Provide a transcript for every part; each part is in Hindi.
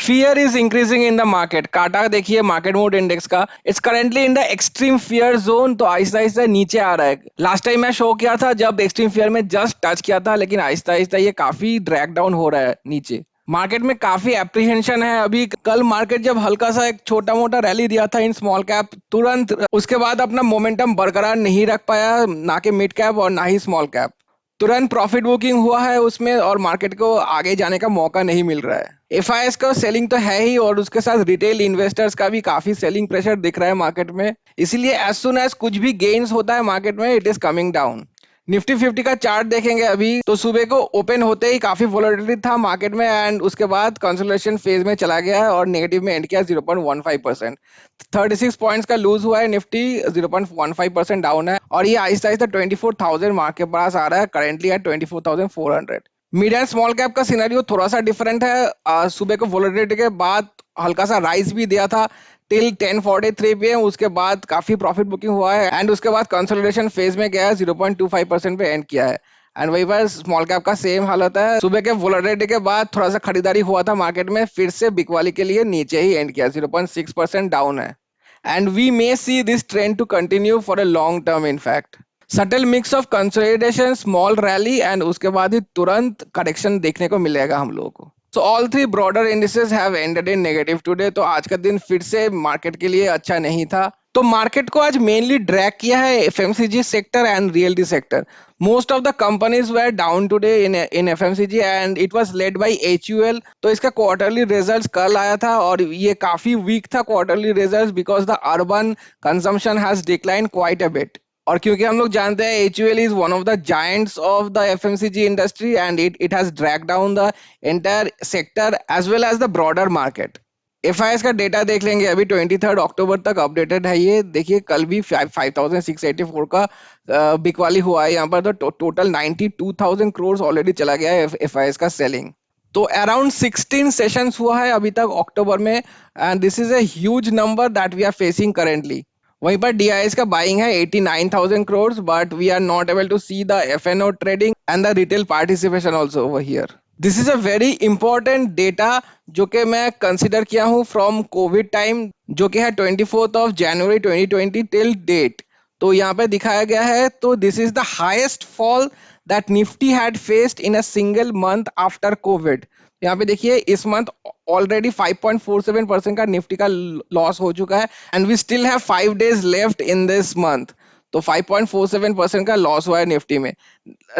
Fear is increasing in the market. काटा देखिए मार्केट मूड इंडेक्स का, it's currently in the extreme fear zone. तो आहिस्ता आहिस्ता नीचे आ रहा है। लास्ट टाइम मैं शो किया था जब एक्सट्रीम फियर में जस्ट टच किया था, लेकिन आहिस्ता आहिस्ता ये काफी ड्रैग डाउन हो रहा है नीचे। मार्केट में काफी एप्रीहेंशन है अभी। कल मार्केट जब हल्का सा एक छोटा मोटा रैली दिया था इन स्मॉल कैप, तुरंत उसके बाद अपना मोमेंटम बरकरार नहीं रख पाया, ना कि मिड कैप और ना ही स्मॉल कैप। तुरंत प्रॉफिट बुकिंग हुआ है उसमें और मार्केट को आगे जाने का मौका नहीं मिल रहा है। एफआईएस का सेलिंग तो है ही और उसके साथ रिटेल इन्वेस्टर्स का भी काफी सेलिंग प्रेशर दिख रहा है मार्केट में। इसीलिए एज सुन एज कुछ भी गेन्स होता है मार्केट में, it is coming down. Nifty 50 का चार्ट देखेंगे अभी तो सुबह को ओपन होते ही काफी वोलेटिलिटी था मार्केट में एंड उसके बाद कंसोलिडेशन फेज में चला गया है और नेगेटिव में एंड किया 0.15%। 36 पॉइंट्स का लूज हुआ है निफ्टी, 0.15% डाउन है और ये आहिस्ता आहिस्ता 24,000 मार्क के पास आ रहा है, currently eight 24,400। Mid and small cap का सिनेरियो थोड़ा सा डिफरेंट है। सुबह को वोलेटिलिटी के बाद हल्का सा राइज भी दिया था टिल 10:43 पीएम, उसके बाद काफी प्रॉफिट बुकिंग हुआ है एंड उसके बाद कंसोलिडेशन फेज में गया है, 0.25% पे एंड किया है। एंड वही पर स्मॉल कैप का सेम हालत है। सुबह के वोलेटिलिटी के बाद थोड़ा सा खरीदारी हुआ था मार्केट में, फिर से बिकवाली के लिए नीचे ही एंड किया, 0.6% डाउन है। And we may see this trend to continue for a long term in fact. Subtle mix of consolidation, small rally and उसके बाद ही तुरंत करेक्शन देखने को मिलेगा हम लोगों को। So all three broader indices have ended in negative today। तो आज का दिन फिर से मार्केट के लिए अच्छा नहीं था। तो मार्केट को आज मेनली ड्रैग किया है FMCG sector and realty sector. Most of the companies were down today in FMCG and it was led by HUL. तो इसका क्वार्टरली रिजल्ट्स कल आया था और ये काफी वीक था quarterly results because the urban consumption has decline quite a bit. और क्योंकि हम लोग जानते हैं HUL is one of the giants of the FMCG industry and it has drag down the entire sector as well as the broader market. FIIs का डेटा देख लेंगे अभी 23 अक्टूबर तक अपडेटेड है। ये देखिए कल भी 5,684 का बिकवाली हुआ है यहाँ पर। तो टोटल 92,000 करोड़ ऑलरेडी चला गया है एफआईएस का सेलिंग। तो अराउंड 16 सेशंस हुआ है अभी तक अक्टूबर में and this is a huge number that we are facing currently. वहीं पर डीआईएस का बाइंग है 89,000 crore but we are not able to see the F&O trading and the retail participation also over here. This is a very important data जो कि मैं कंसिडर किया हूँ फ्रॉम कोविड टाइम, जो कि है 24 जनवरी 2020 टिल डेट। तो यहाँ पे दिखाया गया है। तो this is the highest fall that Nifty had faced in a single month after Covid. यहाँ पे देखिए इस मंथ ऑलरेडी 5.47% का निफ्टी का लॉस हो चुका है and we still have 5 days left in this month. तो 5.47% का लॉस हुआ है निफ्टी में।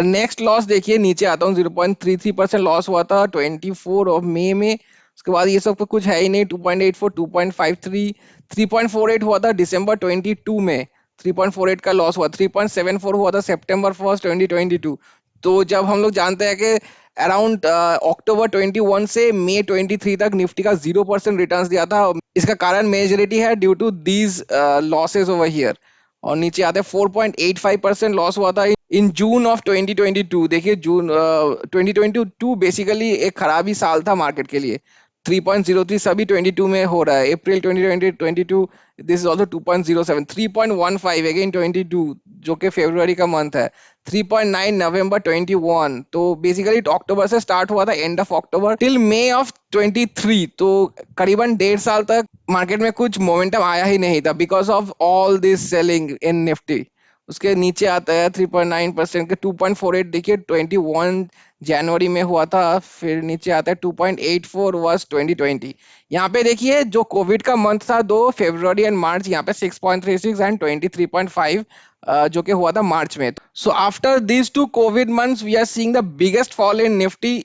नेक्स्ट लॉस देखिए नीचे आता हूँ, 0.33% लॉस हुआ था 24 ऑफ मई में। उसके बाद ये सब तो कुछ है ही नहीं, 2.84, 2.53, 3.48 हुआ था दिसंबर 22 में, 3.48 का लॉस हुआ, 3.74 हुआ था सितंबर 1 2022। तो जब हम लोग जानते हैं कि अराउंड अक्टूबर 21 से मई 23 तक निफ्टी का 0% रिटर्न्स दिया था, इसका कारण मेजॉरिटी है due to these losses over here. और नीचे आते हैं 4.85% लॉस हुआ था इन जून ऑफ 2022। देखिए जून 2022 बेसिकली एक खराब ही साल था मार्केट के लिए। 3.03 सभी 22 में हो रहा है। अप्रैल 2022 दिस इज ऑल्सो 2.07, 3.15 अगेन 22 जो कि फरवरी का मंथ है, 3.9 नवंबर 21। तो बेसिकली अक्टूबर से स्टार्ट हुआ था, end of October till May of 23। तो करीबन 1.5 साल तक मार्केट में कुछ मोमेंटम आया ही नहीं था because of all this selling in Nifty. उसके नीचे आता है 3.9% के 2.48 देखिए 21 जनवरी में हुआ था। फिर नीचे आता है 2.84 वर्स 2020। यहाँ पे देखिए जो कोविड का मंथ था 2 फरवरी एंड मार्च, यहाँ पे 6.36 एंड 23.5 जो कि हुआ था मार्च में। So after these two Covid months we are seeing the biggest fall in Nifty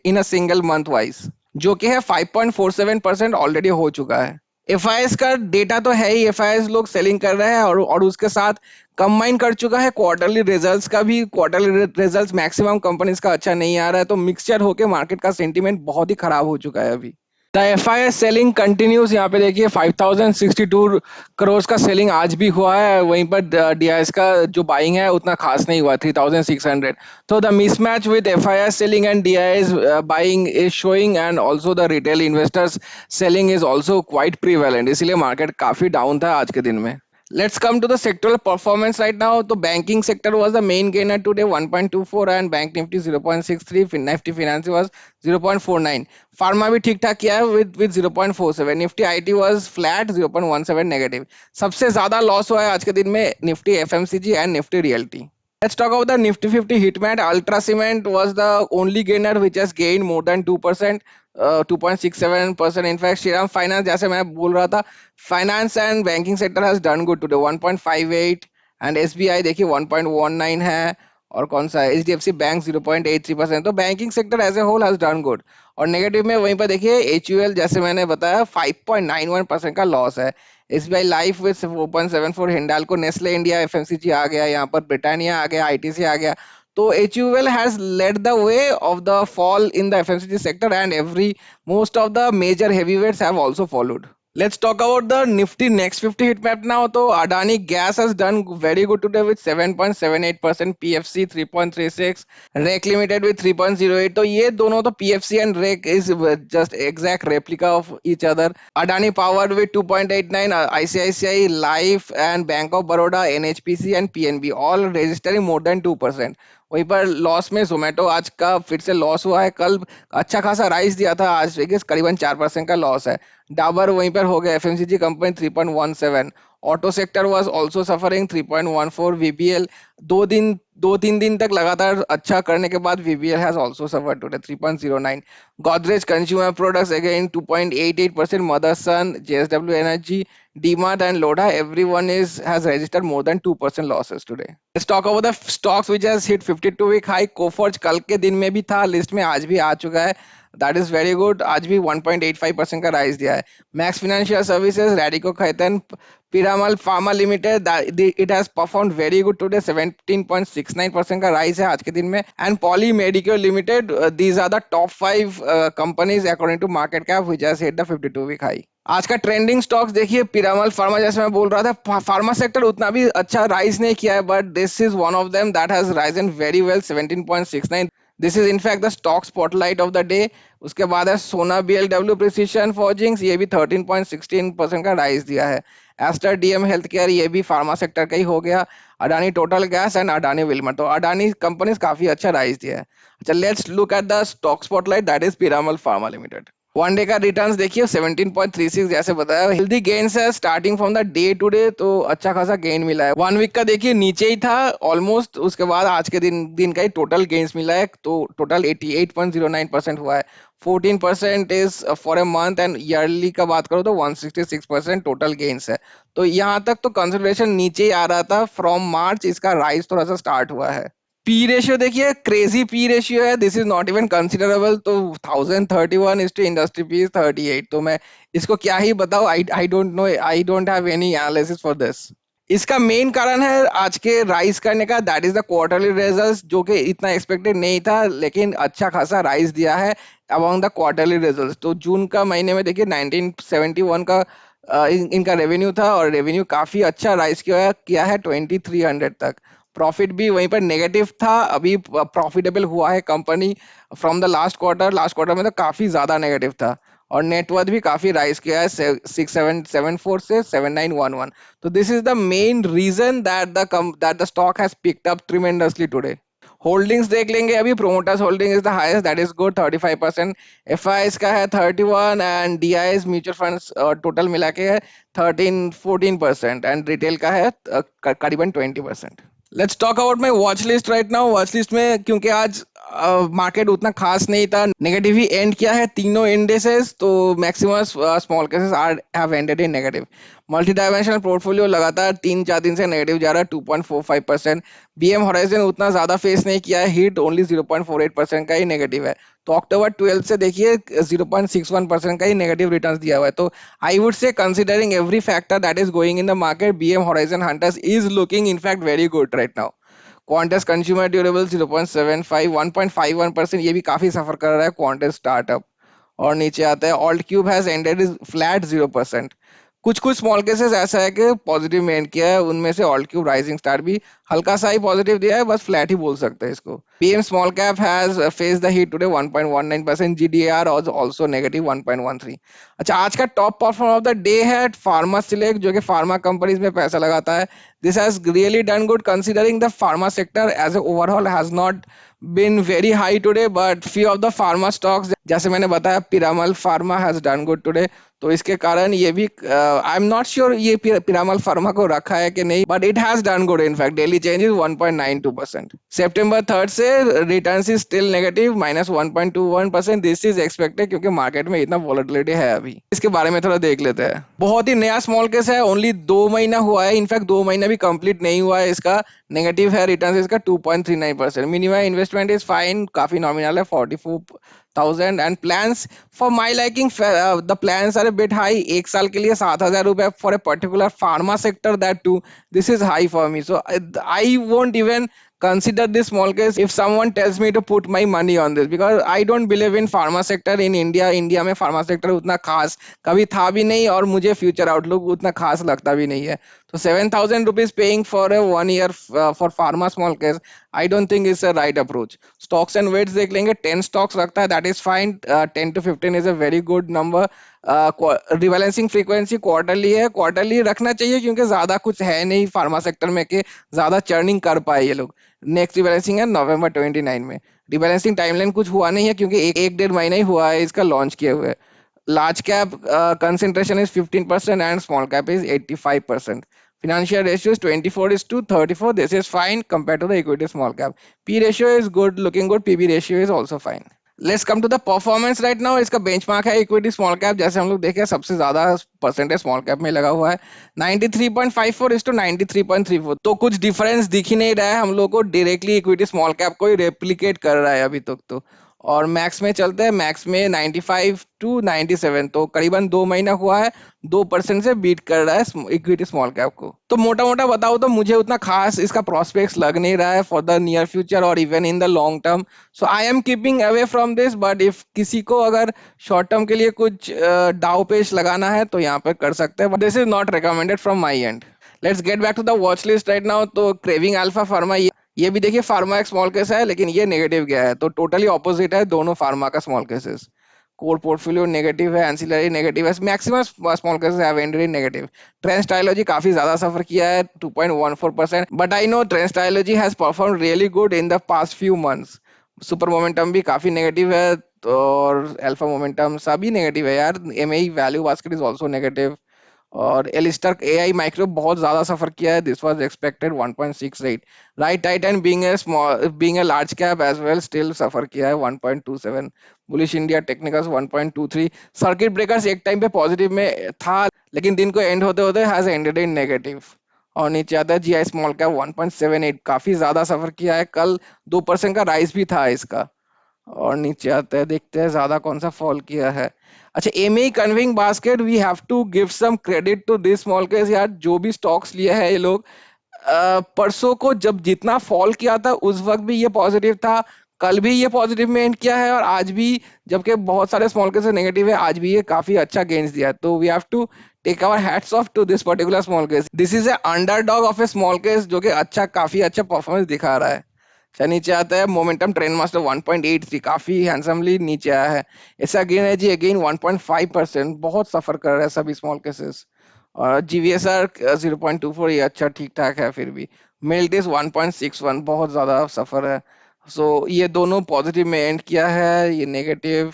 in a single month wise, जो कि है 5.47% ऑलरेडी हो चुका है। एफआईएस का डेटा तो है ही, एफआईएस लोग सेलिंग कर रहे हैं और उसके साथ कंबाइन कर चुका है क्वार्टरली रिजल्ट्स का भी। क्वार्टरली रिजल्ट्स मैक्सिमम कंपनीज का अच्छा नहीं आ रहा है, तो मिक्सचर होके मार्केट का सेंटीमेंट बहुत ही खराब हो चुका है अभी। The FIS selling continues. यहाँ पे देखिए 5,062 करोड़ का सेलिंग आज भी हुआ है। वहीं पर डीआईएस का जो बाइंग है उतना खास नहीं हुआ, 3,600। तो the mismatch with FIS selling and DIIs buying is showing and also the retail investors selling is also quite prevalent, इसलिए मार्केट काफी डाउन था आज के दिन में। Let's come to the sectoral performance right now. The banking sector was the main gainer today, 1.24, and Bank Nifty 0.63, Nifty Finance was 0.49. Pharma भी ठीक ठाक किया है with 0.47. Nifty IT was flat 0.17 negative. सबसे ज्यादा लॉस हुआ है आज के दिन में Nifty FMCG and Nifty Realty. Let's talk about the Nifty 50 heat map. Ultra Cement was the only gainer which has gained more than 2%, 2.67%. In fact, Shriram Finance, जैसे मैं बोल रहा था, finance and banking sector has done good today, 1.58, and SBI देखिए 1.19 है, और कौन सा है HDFC बैंक 0.83%. तो banking sector as a whole has done good. और नेगेटिव में वहीं पर देखिए HUL, जैसे मैंने बताया, 5.91% का लॉस है. SBI life with 4.74, Hindalco, Nestle India FMCG आ गया, यहाँ पर ब्रिटानिया आ गया, ITC आ गया. तो HUL has led the way of the fall in the FMCG sector, and most of the major heavyweights have also followed. Let's talk about the Nifty Next 50 heat map now. So Adani Gas has done very good today with 7.78%, PFC 3.36, REC Limited with 3.08. तो ये दोनों तो PFC and REC is just exact replica of each other. Adani Power with 2.89, ICICI Life and Bank of Baroda, NHPC and PNB all registering more than 2%. वहीं पर लॉस में जोमेटो आज का फिर से लॉस हुआ है. कल अच्छा खासा राइज दिया था, आज करीबन 4% का लॉस है. डाबर वहीं पर हो गया. FMCG company 3.17. Auto sector was also suffering 3.14. VBL दो तीन दिन तक लगातार अच्छा करने के बाद VBL has also suffered today 3.09. Godrej consumer products again 2.88%. Motherson, JSW energy, DMart and Lodha, everyone has registered more than 2% losses today. Let's talk about the stocks which has hit 52 week high. कोफर्ज कल के दिन में भी था लिस्ट में, आज भी आ चुका है. That is very good. आज भी 1.85% का राइज दिया है. Max Financial Services, Radico Khaitan, Piramal pharma limited, it has performed very good today, 17.69% का राइज है आज के दिन में. And Poly Medicure limited, these are the top 5 companies according to market cap which has hit the 52 week high. आज का ट्रेंडिंग स्टॉक्स देखिए, पिरामल फार्मा, जैसे मैं बोल रहा था, फार्मा सेक्टर उतना भी अच्छा राइज नहीं किया है, but this is one of them that has risen very well, 17.69. This is in fact the stock spotlight of the day. उसके बाद है सोना बीएलडब्ल्यू प्रिसिशन फॉर्जिंग्स, ये भी 13.16% का राइज दिया है. एस्टर डीएम हेल्थ केयर, ये भी फार्मा सेक्टर का ही हो गया. Adani total gas and Adani Wilmar, तो अडानी कंपनीज काफी अच्छा राइज दिया है. अच्छा, let's look at the stock spotlight, that is Piramal pharma limited. One day का रिटर्न्स देखिए 17.36, जैसे बताया, हेल्दी गेन्स है starting from the day to day, तो अच्छा खासा गेन मिला है. 1 वीक का देखिए नीचे ही था ऑलमोस्ट, उसके बाद आज के दिन का ही टोटल गेन्स मिला है, तो टोटल 88.09% हुआ है. 14% is for a month, and yearly का बात करो तो 166% टोटल गेन्स है. तो यहाँ तक तो कंसिडरेशन नीचे ही आ रहा था. फ्रॉम मार्च इसका राइज थोड़ा सा स्टार्ट हुआ है. पी रेशियो देखिए, क्रेजी पी रेशियो है, this is not even considerable. तो 1031 इज टू इंडस्ट्री पी 38. तो मैं इसको क्या ही बताऊं, आई don't no, I don't have any analysis for this. इसका मेन कारण है आज के राइज करने का, that is the quarterly results, जो कि इतना एक्सपेक्टेड नहीं था, लेकिन अच्छा खासा राइज दिया है अमॉन्ग द क्वार्टरली रिजल्ट्स. तो जून का महीने में देखिए 1971 का इनका रेवेन्यू था, और रेवेन्यू काफी अच्छा राइज किया है 2300 तक. प्रॉफिट भी वहीं पर नेगेटिव था, अभी प्रॉफिटेबल हुआ है company from the last quarter में तो काफी ज्यादा नेगेटिव था. और नेटवर्थ भी काफी राइज किया है 6774 से 7911. तो this is the main reason that the stock has picked up tremendously today. Holdings देख लेंगे. अभी promoters holding is the highest, that is good, 35%. FIIs का है 31, and DIIs mutual funds total मिला के है 14%, एंड रिटेल का है करीबन 20%. Let's talk about my watch list right now. Watch list में क्योंकि आज मार्केट उतना खास नहीं था, नेगेटिव ही एंड किया है तीनों इंडेसेस, तो maximum small cases are have ended in negative. Multi dimensional portfolio लगातार 3-4 दिन से नेगेटिव जा रहा है, 2.45%. बीएम होराइजन उतना ज्यादा फेस नहीं किया है, हिट ओनली 0.48% का ही नेगेटिव है. तो अक्टूबर 12 से देखिए 0.61% का ही नेगेटिव रिटर्न्स दिया हुआ है. तो I would say considering every factor that is going in the market, BM horizon hunters is looking in fact very good right now. Quants consumer durable 0.75, 1.51%, ये भी काफी सफर कर रहा है क्वांटस स्टार्टअप. और नीचे आता है alt cube has ended is flat 0%. कुछ कुछ स्मॉल केसेस ऐसा है कि पॉजिटिव में एंड किया है, उनमें से ऑल्ट क्यूब राइजिंग स्टार भी हल्का सा ही पॉजिटिव दिया है, बस फ्लैट ही बोल सकते हैं इसको। PM small cap has face the heat today 1.19%, GDR was also negative 1.13। अच्छा, आज का top performer of the day है फार्मा सिलेक्ट, जो कि फार्मा कंपनीज में पैसा लगाता है। This has really done good considering the pharma sector as a overall has not been very high today, but few of the pharma stocks जैसे मैंने बताया Piramal pharma has done good today, तो इसके कारण ये भी आई एम नॉट श्योर ये पिरामल फार्मा को रखा है कि नहीं, but it has done good. In fact daily change is 1.92%। सितंबर 3 से return is still negative -1.21%। This is expected क्योंकि मार्केट में इतना वॉलेटिलिटी है। अभी इसके बारे में थोड़ा देख लेते हैं। बहुत ही नया स्मॉल केस है, ओनली 2 महीना हुआ है, इनफैक्ट 2 महीना भी कंप्लीट नहीं हुआ है इसका। नेगेटिव है रिटर्न इसका 2.39%। मिनिमम इन्वेस्टमेंट इज फाइन, काफी नॉमिनल है 44,000 and plans for my liking the plans are a bit high. 1 साल के लिए 7,000 रुपए for a particular pharma sector, that too this is high for me, so I won't even consider this small case if someone tells me to put my money on this, because I don't believe in pharma sector in India। India में फार्मा सेक्टर उतना खास कभी था भी नहीं और मुझे फ्यूचर आउटलुक उतना खास लगता भी नहीं है। तो 7,000 rupees paying for a 1 year for pharma small case, I don't think it's a right approach. Stocks and weights देख लेंगे, 10 स्टॉक्स रखता है, that is fine. 10 to 15 is a very good number. Rebalancing frequency quarterly है, क्वार्टरली रखना चाहिए क्योंकि ज्यादा कुछ है नहीं फार्मा सेक्टर में कि ज्यादा चर्निंग कर पाए ये लोग। नेक्स्ट रिबैलेंसिंग है नवंबर 29 में। रिबैलेंसिंग टाइमलाइन कुछ हुआ नहीं है क्योंकि एक डेढ़ महीना ही हुआ है इसका लॉन्च किए हुए। Large cap concentration is 15% and small cap is 85%। Financial ratio is 24:34. This is fine compared to the equity small cap. P ratio is good, looking good. PB ratio is also fine. Let's come to the performance right now. इसका बेंचमार्क है इक्विटी स्मॉल कैप, जैसे हम लोग देखे सबसे ज्यादा परसेंटेज स्मॉल कैप में लगा हुआ है 93.54 इज टू 93.34। तो कुछ डिफरेंस दिख ही नहीं रहा है हम लोग को, डायरेक्टली इक्विटी स्मॉल कैप को ही रेप्लिकेट कर रहा है अभी तक तो। और मैक्स में चलते हैं, मैक्स में 95 टू 97, तो करीबन 2 महीना हुआ है 2% से बीट कर रहा है इक्विटी स्मॉल कैप को। तो मोटा मोटा बताओ तो मुझे उतना खास इसका प्रोस्पेक्ट्स लग नहीं रहा है फॉर द नियर फ्यूचर और even in the long term. So I am keeping away from this, but if किसी को अगर शॉर्ट टर्म के लिए कुछ डाउ पेश लगाना है तो यहाँ पे कर सकते हैं, but this is not recommended from my end. Let's get back to the watch list right now. तो क्रेविंग अल्फा फार्मा, ये भी देखिए फार्मा एक स्मॉल केस है लेकिन ये नेगेटिव गया है, तो टोटली ऑपोजिट है दोनों फार्मा का small cases. Core portfolio negative है, एंसिलरी नेगेटिव है, maximum small cases have ended in negative. Trend stylology काफी ज्यादा सफर किया है 2.14%, but I know trend stylology has perform really good in the past few months. Super momentum भी काफी नेगेटिव है और अल्फा मोमेंटम सभी नेगेटिव है यार। MAE value basket is also negative और एलिस्टर एआई माइक्रो बहुत ज्यादा सफर किया है, this was expected 1.68। Right Titan being a large cap as well still suffer किया है 1.27। Bullish India technicals 1.23। Circuit breakers एक टाइम पे पॉजिटिव में था लेकिन दिन को एंड होते होते हैज एंडेड इन नेगेटिव। और नीचे आता है जीआई स्मॉल कैप 1.78, काफी ज्यादा सफर किया है, कल 2% का राइज भी था इसका। और नीचे आते हैं, देखते हैं ज्यादा कौन सा फॉल किया है। अच्छा, एमए कन्विंग basket, we have to give some credit to this small case यार। जो भी स्टॉक्स लिए हैं ये लोग, परसों को जब जितना फॉल किया था उस वक्त भी ये पॉजिटिव था, कल भी ये पॉजिटिव में एंड किया है और आज भी, जबकि बहुत सारे स्मॉल केस नेगेटिव है, आज भी ये काफी अच्छा गेन्स दिया है। तो we have to take our hats off to this particular small case. This is a underdog of a small case जो कि काफी अच्छा परफॉर्मेंस दिखा रहा है। अच्छा, नीचे आता है मोमेंटम ट्रेंड मास्टर 1.83, काफी हैंडसमली नीचे आया है। ऐसा गेन है जी अगेन 1.5%, बहुत सफर कर रहे हैं सभी स्मॉल केसेस। और जीवीएसआर 0.24, ये अच्छा ठीक ठाक है फिर भी। मिल्ट इज 1.61, बहुत ज्यादा सफर है। सो ये दोनों पॉजिटिव में एंड किया है, ये नेगेटिव।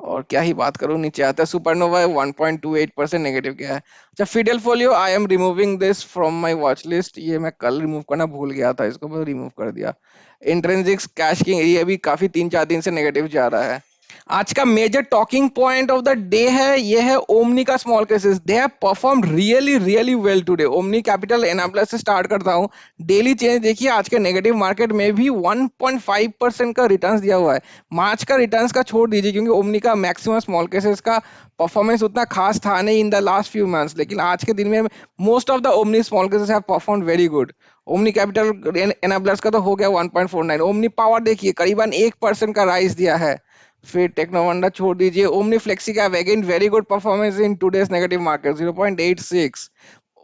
और क्या ही बात करूं, नीचे आता है सुपरनोवा 1.28% नेगेटिव गया है। अच्छा, Fidel folio, I am removing this from my watch list, ये मैं कल रिमूव करना भूल गया था, इसको मैं रिमूव कर दिया। इंट्रिंसिक कैश किंग, ये भी काफी 3-4 दिन से नेगेटिव जा रहा है। आज का major talking point of the day है, ये है ओमनी का small cases. They have perform really really well today. Omni capital एनाप्लस से स्टार्ट करता हूं। डेली चेंज देखिए, आज के नेगेटिव मार्केट में भी 1.5% का रिटर्न्स दिया हुआ है। मार्च का रिटर्न्स का छोड़ दीजिए क्योंकि ओमनी का मैक्सिमम स्मॉल केसेस का परफॉर्मेंस उतना खास था नहीं in the last few months, लेकिन आज के दिन में most of the Omni small cases have perform very good. Omni capital एनाप्लस का तो हो गया 1.49। ओमनी पावर देखिए करीबन 1% का राइज दिया है। फिर टेक्नोमंडा छोड़ दीजिए। Omni flexi cap again very good performance in today's negative market 0.86।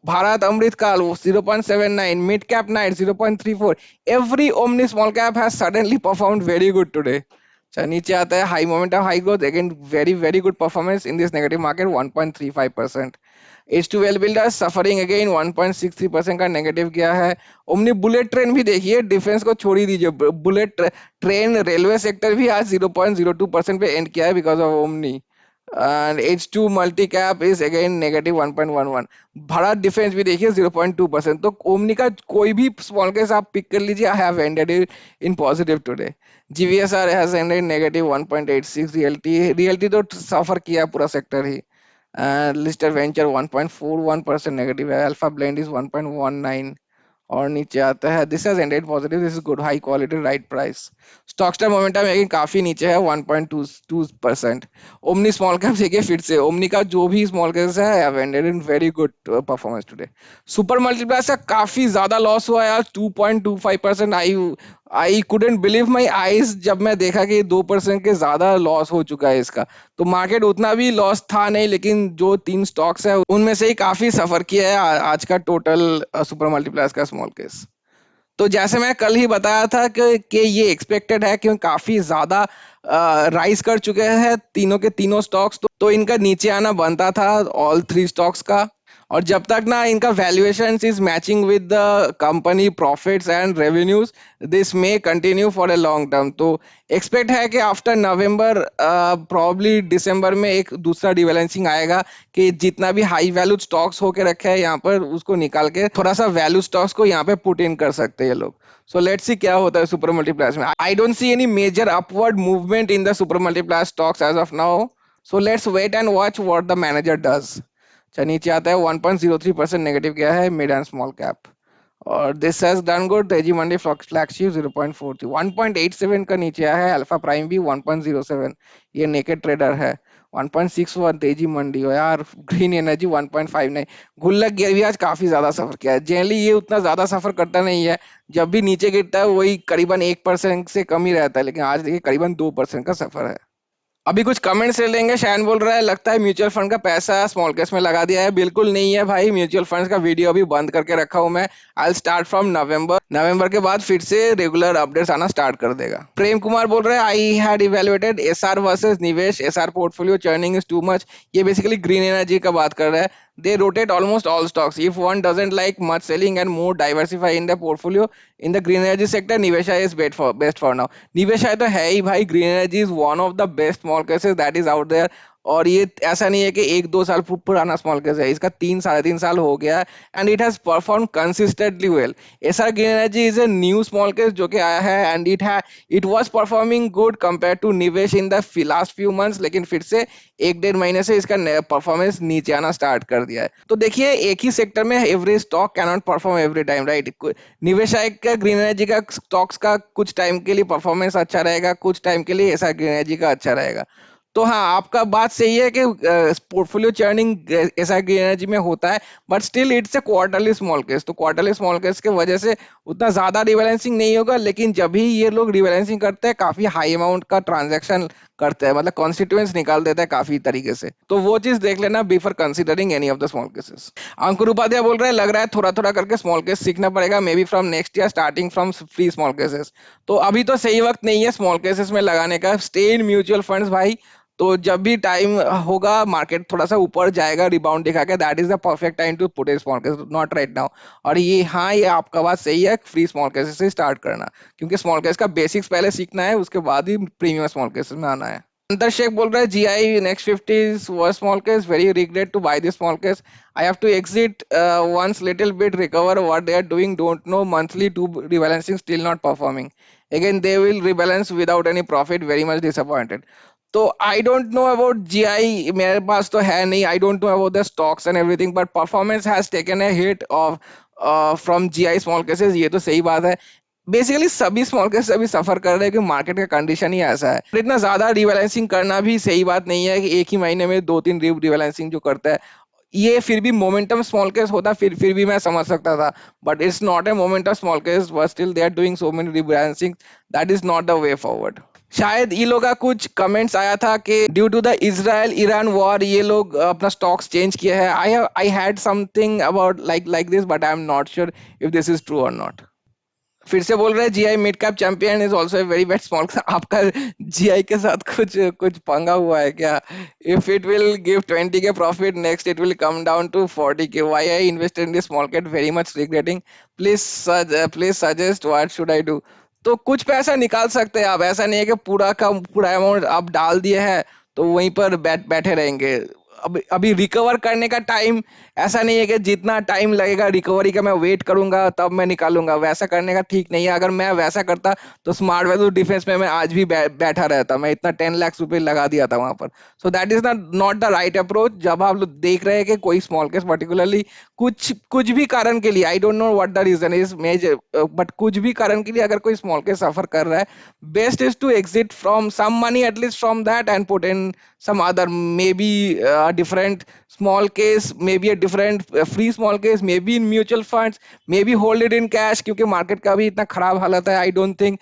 Bharat Amritkal 0.79, mid cap night 0.34. Every omni small cap has suddenly performed very good today. अच्छा नीचे आता है high momentum high growth again very very good performance in this negative market 1.35%। H2L builders suffering again 1.63% का नेगेटिव किया है। ओमनी बुलेट ट्रेन भी देखिए, डिफेंस को छोड़ ही दीजिए, बुलेट ट्रेन रेलवे सेक्टर भी आज 0.02% पे एंड किया है because of omni. and H2 multi cap is again negative 1.11। Bharat defence भी देखिए 0.2%। तो ओमनी का कोई भी स्मॉल केस आप पिक कर लीजिए, I have ended it in positive today. GVSR has ended negative 1.86। Realty तो सफर किया पूरा सेक्टर ही। लिस्टेड वेंचर 1.41% नेगेटिव है। अल्फा ब्लेंड इज 1.19 और नीचे आता है this has ended positive, this is good high quality right price. Stock star momentum लेकिन काफी नीचे है 1.22%। ओमनी स्मॉल कैप देखिए फिर से, ओमनी का जो भी स्मॉल कैप्स है have ended in very good performance today. Super multiplier से काफी ज्यादा लॉस हुआ यार 2.25%। I couldn't believe my eyes जब मैं देखा कि 2% के ज्यादा लॉस हो चुका है इसका। तो मार्केट उतना भी लॉस था नहीं, लेकिन जो 3 स्टॉक्स है उनमें से ही काफी सफर किया है आज का टोटल सुपर मल्टीप्लायर्स का स्मॉल केस। तो जैसे मैं कल ही बताया था कि ये एक्सपेक्टेड है क्योंकि काफी ज्यादा राइज कर चुके हैं तीनों के तीनों स्टॉक्स। तो इनका नीचे आना बनता था ऑल 3 स्टॉक्स का। और जब तक ना इनका valuation is matching with the company profits and revenues, this may continue for a long term. तो एक्सपेक्ट है कि आफ्टर नवंबर प्रॉब्ली दिसंबर में एक दूसरा रिबैलेंसिंग आएगा कि जितना भी हाई वैल्यू स्टॉक्स होके रखे हैं यहाँ पर उसको निकाल के थोड़ा सा वैल्यू स्टॉक्स को यहाँ पे पुट इन कर सकते हैं ये लोग। सो लेट्स सी क्या होता है सुपर मल्टीप्लायर्स में। I don't see any major upward movement in the super multiplier stocks as of now. So let's wait and watch what the manager does. अच्छा नीचे आता है 1.03% नेगेटिव गया है मिड एंड स्मॉल कैप। और this has done good. Teji Mandi flagship 0.43 1.87 का नीचे आया है। अल्फा प्राइम भी 1.07, ये नेकेड ट्रेडर है। 1.61 तेजी मंडी हो यार। Green energy 1.59। गुल्लक गियर भी आज काफी ज्यादा सफर किया है। जनरली ये उतना ज्यादा सफर करता नहीं है, जब भी नीचे गिरता है वही करीबन 1% से कम ही रहता है, लेकिन आज देखिए करीबन 2% का सफर है। अभी कुछ कमेंट्स ले लेंगे। शैन बोल रहा है लगता है म्यूचुअल फंड का पैसा स्मॉल केस में लगा दिया है। बिल्कुल नहीं है भाई, म्यूचुअल फंड्स का वीडियो अभी बंद करके रखा हूं मैं। I start from November. नवंबर के बाद फिर से रेगुलर अपडेट्स आना स्टार्ट कर देगा। प्रेम कुमार बोल रहे हैं I had evaluated SR versus निवेश, SR portfolio churning is too much. ये बेसिकली ग्रीन एनर्जी का बात कर रहा है। They rotate almost all stocks. If one doesn't like much selling and more diversify in the portfolio in the green energy sector, Nivesha is best for now. Nivesha तो है ही भाई, green energy is one of the best small cases that is out there। और ये ऐसा नहीं है कि 1-2 साल पुराना स्मॉल केस है, इसका 3-3.5 साल हो गया and it has perform consistently well. SR green energy is a new small case जो कि आया है and it was performing good compare to निवेश in the last few months, लेकिन फिर से 1-1.5 महीने से इसका परफॉर्मेंस नीचे आना स्टार्ट कर दिया है। तो देखिए एक ही सेक्टर में every stock can not perform every time, right. निवेश आयोग का ग्रीन एनर्जी का स्टॉक्स का कुछ टाइम के लिए परफॉर्मेंस अच्छा रहेगा, कुछ टाइम के लिए एसआर ग्रीन एनर्जी का अच्छा रहेगा। तो हाँ आपका बात सही है कि पोर्टफोलियो चर्निंग ऐसा ग्रीन एनर्जी में होता है, but still it's a quarterly small case. तो क्वार्टरली स्मॉल केस के वजह से उतना ज्यादा रिबैलेंसिंग नहीं होगा, लेकिन जब भी ये लोग रिबैलेंसिंग करते हैं काफी हाई अमाउंट का ट्रांजैक्शन करते हैं, मतलब कॉन्स्टिट्यूएंट्स निकाल देता है काफी तरीके से। तो वो चीज देख लेना before considering any of the small cases. Ankur Upadhyay बोल रहे हैं लग रहा है थोड़ा थोड़ा करके स्मॉल केस सीखना पड़ेगा, may be from next year starting from free small cases. तो अभी तो सही वक्त नहीं है स्मॉल केसेस में लगाने का। स्टे इन म्यूचुअल फंड्स भाई। तो जब भी टाइम होगा मार्केट थोड़ा सा ऊपर जाएगा रिबाउंड दिखा के, that is the perfect time to put a small case, not right now. और ये हाँ ये आपका बात सही है, फ्री स्मॉल केसेस से स्टार्ट करना, क्योंकि स्मॉल केस का बेसिक्स पहले सीखना है, उसके बाद ही प्रीमियम स्मॉल केसेस में आना है। अंतर शेख बोल रहा है GI next 50 was small case, very regret to buy this small case. I have to exit once little bit recover what they are doing, don't know monthly to rebalancing still not performing. Again they will rebalance without any profit, very much disappointed. तो आई डोंट नो अबाउट जीआई, मेरे पास तो है नहीं, आई don't know about the stocks and everything, but performance has taken a hit of from GI small cases, ये तो सही बात है। बेसिकली सभी स्मॉल केस अभी सफर कर रहे हैं कि मार्केट का कंडीशन ही ऐसा है। इतना ज्यादा रिबैलेंसिंग करना भी सही बात नहीं है कि एक ही महीने में 2-3 रिबैलेंसिंग जो करता है, ये फिर भी मोमेंटम स्मॉल केस होता फिर भी मैं समझ सकता था, but it's not a momentum small case, but still they are doing so many rebalancing, that is not the way forward. शायद ये लोग का कुछ कमेंट्स आया था कि due to the Israel Iran war ये लोग अपना स्टॉक्स चेंज किए हैं। I had something about like this, but I am not sure if this is true और नॉट। फिर से बोल रहे हैं GI mid cap champion is also a very bad small. आपका जीआई के साथ कुछ कुछ पंगा हुआ है क्या? If it will give 20 K profit next it will come down to 40 K. Why I invested in this small cap, very much regretting. Please suggest what should I do. तो कुछ पैसा निकाल सकते हैं आप, ऐसा नहीं है कि पूरा का पूरा अमाउंट आप डाल दिए हैं तो वहीं पर बैठे रहेंगे। अभी अभी रिकवर करने का टाइम ऐसा नहीं है कि जितना टाइम लगेगा रिकवरी का मैं वेट करूंगा तब मैं निकालूंगा, वैसा करने का ठीक नहीं है। अगर मैं वैसा करता तो स्मार्ट वैल्यू डिफेंस में मैं आज भी बैठा रहता, मैं इतना 10 लाख रुपए लगा दिया था वहां पर। So that is not the right approach. जब आप लोग देख रहे हैं कि कोई स्मॉल केस पर्टिकुलरली कुछ कुछ भी कारण के लिए, I don't know what the reason is major, but कुछ भी कारण के लिए अगर कोई स्मॉल केस सफर कर रहा है, best is to exit from some money at least from that end put in some other, maybe a different small case, maybe a different free small case, maybe in mutual funds, maybe hold it in cash, क्योंकि मार्केट का भी इतना खराब हालत है। I don't think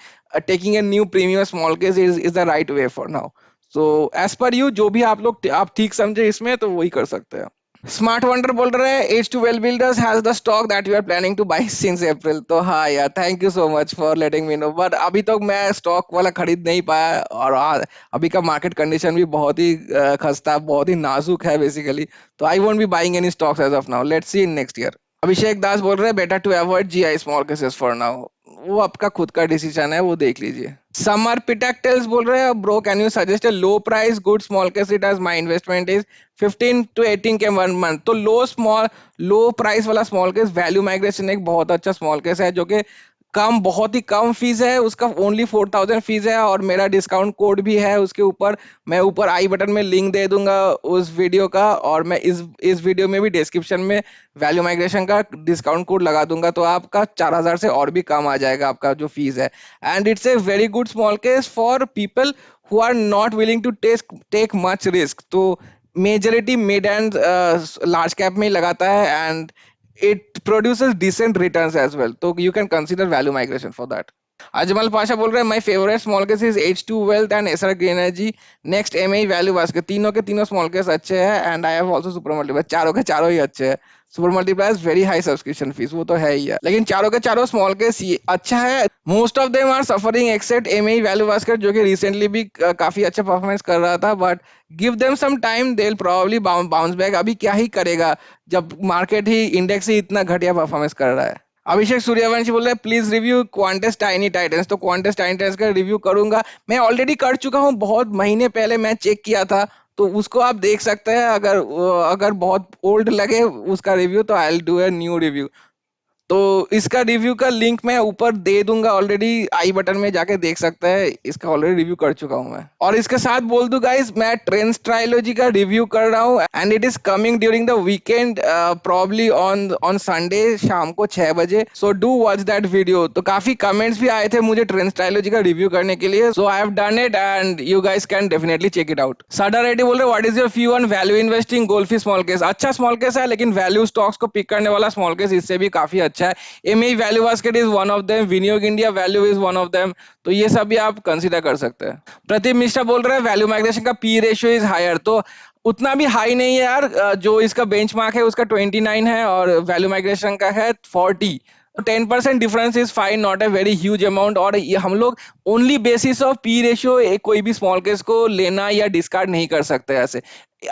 taking a new premium small case is the right way for now. So as per you जो भी आप ठीक समझे इसमें तो वही कर सकते हैं। स्मार्ट वंडर बोल रहे हैं as to well builders has the stock that you are planning to buy since April. तो हाँ यार, thank you so much for letting me know, but अभी तक मैं स्टॉक वाला खरीद नहीं पाया। और अभी का मार्केट कंडीशन भी बहुत ही खस्ता, बहुत ही नाजुक है बेसिकली। तो I won't be buying any stocks as of now, let's see in next year. Abhishek Das बोल रहे हैं better to avoid GI small cases for now. वो आपका खुद का डिसीजन है, वो देख लीजिए। समर पिटेक्टेल्स बोल रहे हैं bro can you suggest a low price good small case it as my investment is 15 to 18 के 1 मंथ। तो लो प्राइस वाला स्मॉल केस वैल्यू माइग्रेशन एक बहुत अच्छा स्मॉल केस है जो कि बहुत ही कम फीस है उसका, ओनली 4000 फीस है और मेरा डिस्काउंट कोड भी है उसके ऊपर। मैं ऊपर आई बटन में लिंक दे दूंगा उस वीडियो का, और मैं इस वीडियो में भी डिस्क्रिप्शन में वैल्यू माइग्रेशन का डिस्काउंट कोड लगा दूंगा, तो आपका 4000 से और भी कम आ जाएगा आपका जो फीस है। And it's a very good small case for people who are not willing to take much risk. तो majority mid and large cap में ही लगाता है and it produces decent returns as well, so you can consider value migration for that. Ajmal Pasha बोल रहे हैं my favourite small case is H2 wealth and SR green energy, next MI value basket. तीनों के तीनों स्मॉल केस अच्छे हैं and I have also super multiply. चारों के चारों ही अच्छे हैं। Super multiply very high subscription fees, वो तो है ही है, लेकिन चारों के चारों स्मॉल केस अच्छा है। Most of them are suffering except MI value basket जो कि रिसेंटली भी काफी अच्छा परफॉर्मेंस कर रहा था, but give them some time they will probably bounce back. अभी क्या ही करेगा जब मार्केट ही इंडेक्स ही इतना घटिया परफॉर्मेंस कर रहा है। अभिषेक सूर्यवंशी बोल रहे हैं please review Quants tiny titans. तो क्वांटस टाइनी टाइटंस का रिव्यू करूंगा, मैं ऑलरेडी कर चुका हूं, बहुत महीने पहले मैं चेक किया था, तो उसको आप देख सकते हैं। अगर अगर बहुत ओल्ड लगे उसका रिव्यू तो I will do a new review. तो इसका रिव्यू का लिंक मैं ऊपर दे दूंगा, ऑलरेडी आई बटन में जाके देख सकते हैं, इसका ऑलरेडी रिव्यू कर चुका हूं मैं। और इसके साथ बोल दूं गाइस, मैं ट्रेंड्स ट्रायोलॉजी का रिव्यू कर रहा हूं and it is coming during the weekend, probably on Sunday शाम को 6 बजे। So do watch that video. तो काफी कमेंट्स भी आए थे मुझे ट्रेंड्स ट्रायोलॉजी का रिव्यू करने के लिए, so I have done it and you guys can definitely check it out. Sada Reddy बोल रहे what is your view on value investing गोल्फी स्मॉल केस। अच्छा स्मॉल केस है, लेकिन वैल्यू स्टॉक्स को पिक करने वाला स्मॉल केस इससे भी काफी अच्छा है। MI value basket is one of them, Viniyog India value is one of them, तो ये सब भी आप कंसीडर कर सकते हैं। प्रदीप मिश्रा बोल रहे हैं वैल्यू माइग्रेशन का पी रेशियो इज हायर। तो उतना भी हाई नहीं है यार, जो इसका बेंचमार्क है उसका 29 है और वैल्यू माइग्रेशन का है 40। 10% difference is fine, not a very huge amount. और ये हम लोग only basis of P ratio कोई भी स्मॉल केस को लेना या डिस्कार्ड नहीं कर सकते ऐसे।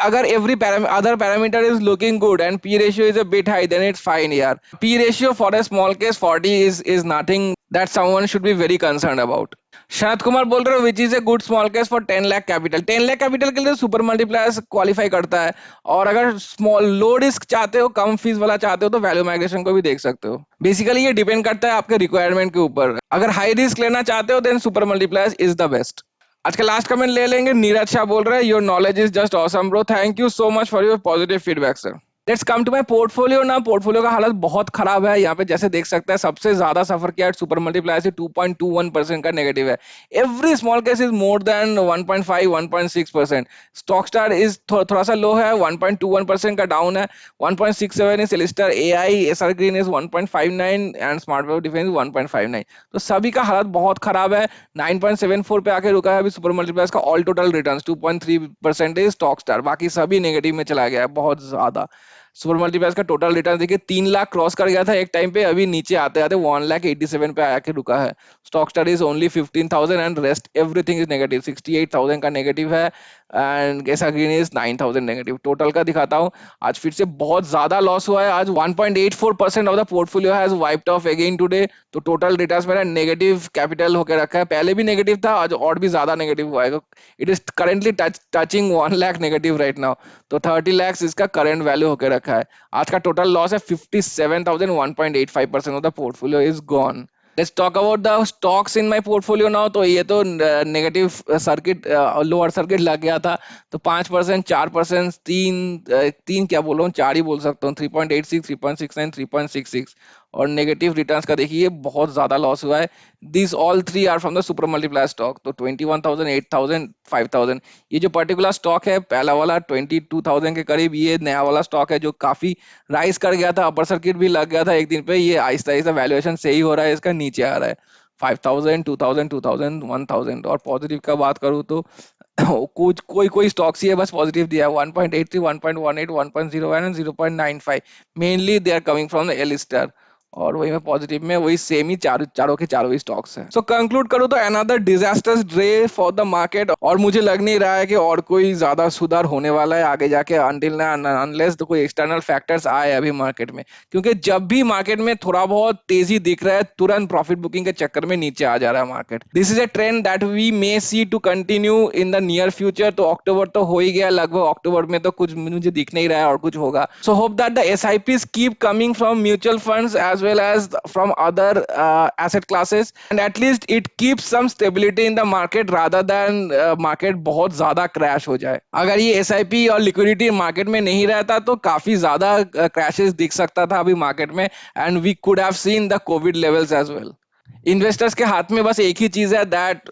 अगर every other parameter is looking good and p ratio is a bit high then it's fine यार। p ratio for a small case 40 is nothing that someone should be very concerned about। Sharad Kumar बोल रहे हो which is a good small case for 10 lakh capital. 10 lakh capital के लिए सुपर मल्टीप्लायर्स क्वालिफाई करता है, और अगर स्मॉल लो रिस्क चाहते हो, कम फीस वाला चाहते हो, तो वैल्यू माइग्रेशन को भी देख सकते हो। बेसिकली ये डिपेंड करता है आपके रिक्वायरमेंट के ऊपर। अगर हाई रिस्क लेना चाहते हो then super multipliers is the best. आज का लास्ट कमेंट ले लेंगे। नीरज शाह बोल रहे हैं your knowledge is just awesome bro, thank you so much for your positive feedback sir. Let's come to my portfolio ना। पोर्टफोलियो का हालत बहुत खराब है। यहाँ पे जैसे देख सकते हैं सबसे ज्यादा सफर किया सुपर मल्टीप्लायर से 2.21% का नेगेटिव है। Every small case is more than 1.5 1.6%। Stock star is थोड़ा सा लो है, 1.21% का डाउन है। 1.67 is Celestar AI, SR green is 1.59 and smart wave defence 1.59। तो सभी का हालत बहुत खराब है। 9.74 पे आके रुका है अभी सुपर मल्टीप्लायर का। All total return 2.3% is stock star, बाकी सभी नेगेटिव में चला गया है बहुत ज्यादा। सुपर मल्टीप्लेक्स का टोटल रिटर्न देखिए 3 लाख क्रॉस कर गया था एक टाइम पे, अभी नीचे आते आते 1,87 पे आके रुका है। Stock star is only 15,000 and rest everything is negative. 68,000 का नेगेटिव है एंड कैसा ग्रीन इज 9,000 नेगेटिव। टोटल का दिखाता हूँ, आज फिर से बहुत ज्यादा लॉस हुआ है। आज 1.84% of the portfolio has wiped off again today. तो टोटल रिटर्न्स मेरा नेगेटिव कैपिटल होकर रखा है, पहले भी नेगेटिव था, आज और भी ज्यादा नेगेटिव हुआ है। It is currently touching 1 lakh negative right now. तो 30 lakhs इसका करंट वैल्यू होकर रखा है। आज का टोटल लॉस है 57,000, 1.85% of the portfolio is gone. Let's talk about the stocks in my portfolio now. तो ये तो नेगेटिव सर्किट, लोअर सर्किट लग गया था। तो 5%, 4%, तीन क्या बोल रहा हूँ, चार ही बोल सकता हूँ। 3.86, 3.69, 3.66। और नेगेटिव रिटर्न्स का देखिए बहुत ज्यादा लॉस हुआ है। This all three are from the super multiplier stock. तो 21,000, 8,000, 5,000। ये जो पर्टिकुलर स्टॉक है पहला वाला 22,000 के करीब, ये नया वाला स्टॉक है जो काफी राइज कर गया था, अपर सर्किट भी लग गया था एक दिन पे। ये आहिस्ता आहिस्ता वैल्यूएशन सही हो रहा है, इसका नीचे आ रहा है। 5,000, 2,000, 2,000, 1,000। और पॉजिटिव का बात करूँ तो कुछ कोई कोई स्टॉक्स ही है बस पॉजिटिव दिया है। 1.83, 1.18, 1.01 and 0.95। Mainly they are coming from the L star. और वही में पॉजिटिव में वही सेम ही चारों के चारों ही स्टॉक्स हैं। सो कंक्लूड करूँ तो another disasters day for the market. और मुझे लग नहीं रहा है कि और कोई ज्यादा सुधार होने वाला है आगे जाके, अनटिल अनलेस तो कोई एक्सटर्नल फैक्टर्स आए अभी मार्केट में। क्योंकि जब भी मार्केट में थोड़ा बहुत तेजी दिख रहा है तुरंत प्रॉफिट बुकिंग के चक्कर में नीचे आ जा रहा है market. This is a trend that we may see to continue in the near future. तो अक्टूबर तो हो ही गया लगभग, अक्टूबर में तो कुछ मुझे दिख नहीं रहा है और कुछ होगा। So hope that the SIPs keep coming from mutual funds as well as from other asset classes, and at least it keeps some stability in the market rather than market बहुत ज्यादा क्रैश हो जाए। अगर ये SIP और लिक्विडिटी मार्केट में नहीं रहता तो काफी ज्यादा क्रैशेस दिख सकता था अभी मार्केट में, and we could have seen the covid levels as well. Investors के हाथ में बस एक ही चीज है, दैट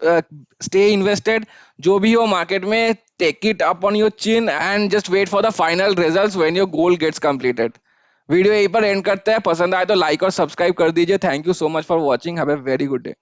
स्टे इन्वेस्टेड। जो भी हो मार्केट में, take it up on your chin and just wait for the final results when your goal gets completed. Video यहीं पर एंड करते हैं। पसंद आए तो लाइक और सब्सक्राइब कर दीजिए। Thank you so much for watching. Have a very good day.